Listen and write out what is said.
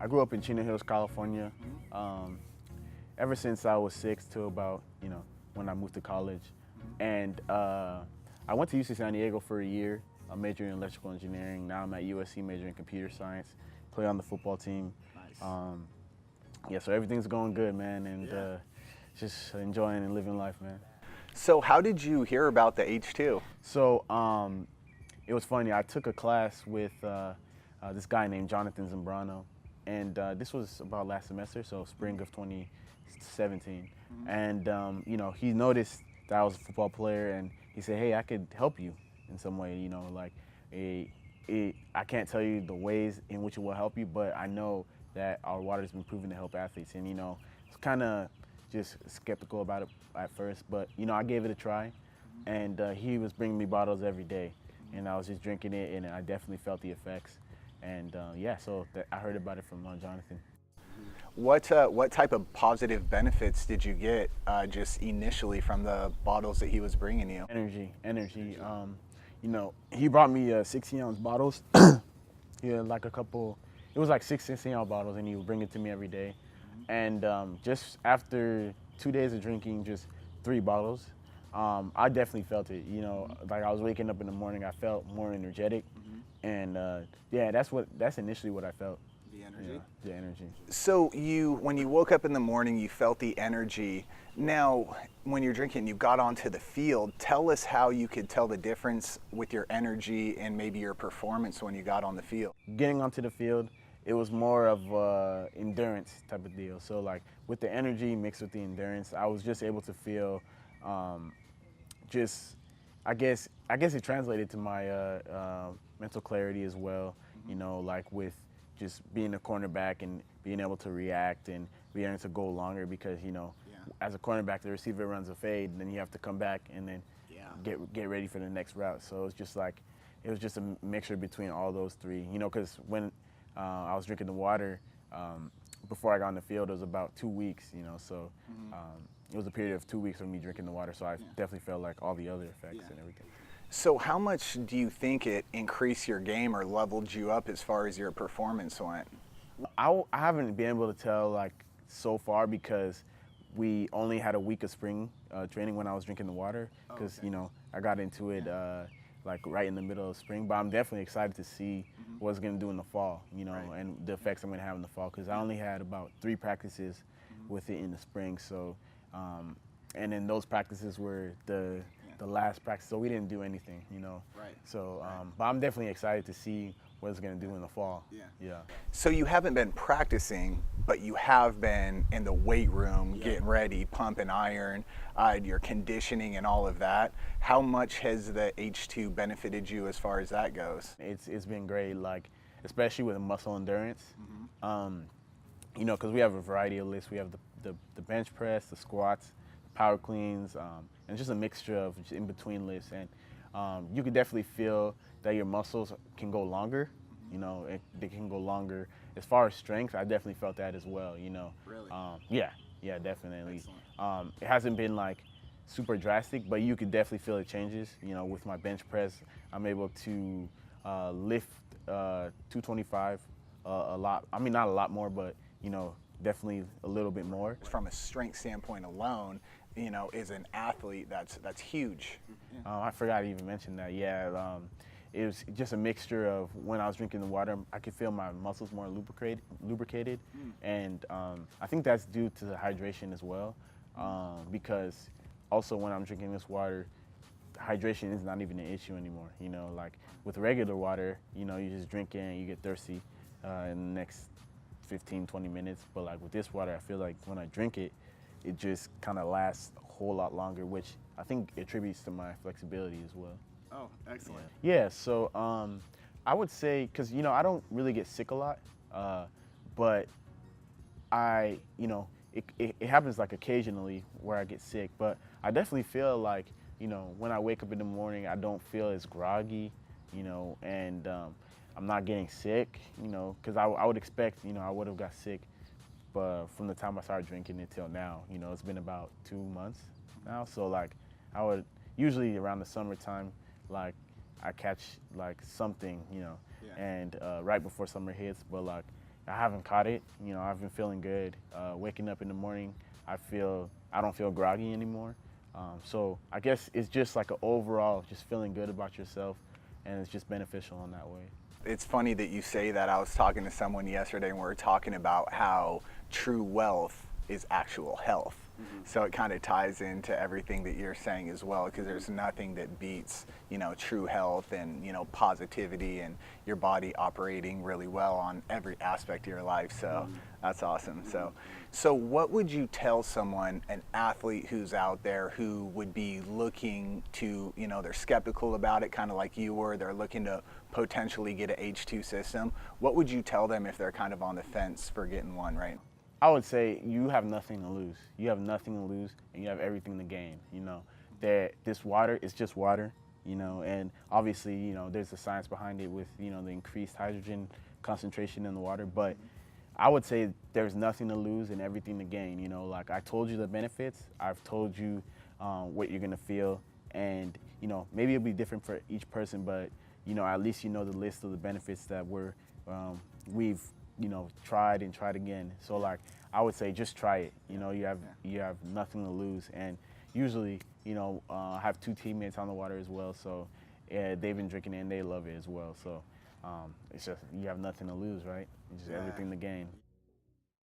I grew up in Chino Hills, California. Ever since I was 6 to about, when I moved to college. And I went to UC San Diego for a year. I majored in electrical engineering. Now I'm at USC majoring in computer science. Play on the football team. Nice. Yeah, so everything's going good, man, and just enjoying and living life, man. So how did you hear about the H2? So it was funny. I took a class with this guy named Jonathan Zambrano, and this was about last semester, so spring of 2017. And he noticed that I was a football player, and he said, "Hey, I could help you in some way. I can't tell you the ways in which it will help you, but I know that our water has been proven to help athletes." And it's kind of just skeptical about it at first, but I gave it a try, and he was bringing me bottles every day, and I was just drinking it, and I definitely felt the effects. And so I heard about it from Jonathan. What type of positive benefits did you get just initially from the bottles that he was bringing you? Energy. He brought me 16-ounce bottles. He had like a couple. It was like 16-ounce bottles, and he would bring it to me every day. And just after 2 days of drinking just 3 bottles, I definitely felt it. Like I was waking up in the morning, I felt more energetic, and that's initially what I felt. The energy? Yeah, the energy. So when you woke up in the morning, you felt the energy. Now, when you're drinking, you got onto the field. Tell us how you could tell the difference with your energy and maybe your performance when you got on the field. Getting onto the field, it was more of endurance type of deal. So like with the energy mixed with the endurance, I was just able to feel I guess it translated to my mental clarity as well. Like with just being a cornerback and being able to react and being able to go longer because, as a cornerback, the receiver runs a fade, and then you have to come back and then get ready for the next route. So it was just a mixture between all those three, because when I was drinking the water, before I got on the field, it was about 2 weeks, so it was a period of 2 weeks of me drinking the water, so I definitely felt like all the other effects and everything. So how much do you think it increased your game or leveled you up as far as your performance went? I haven't been able to tell like so far because we only had a week of spring training when I was drinking the water because I got into it like right in the middle of spring, but I'm definitely excited to see what it's going to do in the fall, and the effects I'm going to have in the fall because I only had about 3 practices with it in the spring, so and then those practices were the last practice, so we didn't do anything, Right. So but I'm definitely excited to see what it's going to do in the fall. Yeah. So you haven't been practicing, but you have been in the weight room getting ready, pump and iron, your conditioning and all of that. How much has the H2 benefited you as far as that goes? It's been great, like especially with muscle endurance, because we have a variety of lifts. We have the bench press, the squats, power cleans, and just a mixture of in between lifts. And you can definitely feel that your muscles can go longer. They can go longer. As far as strength, I definitely felt that as well. Really? Yeah, definitely. It hasn't been like super drastic, but you could definitely feel the changes. With my bench press, I'm able to lift 225 a lot. I mean, not a lot more, but definitely a little bit more. From a strength standpoint alone, as an athlete, that's huge. I forgot to even mention that. Yeah, it was just a mixture of when I was drinking the water, I could feel my muscles more lubricated, and I think that's due to the hydration as well, because also when I'm drinking this water, hydration is not even an issue anymore. Like with regular water, you just drink it and you get thirsty in the next 15-20 minutes, but like with this water, I feel like when I drink it, it just kind of lasts a whole lot longer, which I think attributes to my flexibility as well. Oh, excellent. Yeah, so I would say, because I don't really get sick a lot, but it happens like occasionally where I get sick, but I definitely feel like when I wake up in the morning, I don't feel as groggy, and I'm not getting sick, because I would expect I would have got sick, but from the time I started drinking until now, it's been about 2 months now, so like I would usually around the summertime, like I catch like something, and right before summer hits, but like I haven't caught it. You know, I've been feeling good. Waking up in the morning, I don't feel groggy anymore. So I guess it's just like an overall just feeling good about yourself, and it's just beneficial in that way. It's funny that you say that. I was talking to someone yesterday and we were talking about how true wealth is actual health. So it kind of ties into everything that you're saying as well, because there's nothing that beats, you know, true health and, you know, positivity and your body operating really well on every aspect of your life. So that's awesome. So what would you tell someone, an athlete who's out there who would be looking to, you know, they're skeptical about it, kind of like you were, they're looking to potentially get an H2 system. What would you tell them if they're kind of on the fence for getting one, right? I would say you have nothing to lose. You have nothing to lose, and you have everything to gain. You know, that this water is just water. You know, and obviously, you know, there's a science behind it with, you know, the increased hydrogen concentration in the water. But I would say there's nothing to lose and everything to gain. You know, like I told you the benefits. I've told you what you're gonna feel, and you know, maybe it'll be different for each person, but you know, at least you know the list of the benefits that we've you know, tried and tried again. So like I would say just try it. You know, you have nothing to lose. And usually, you know, I have 2 teammates on the water as well, so they've been drinking it and they love it as well. So it's just you have nothing to lose, right? It's just everything to gain.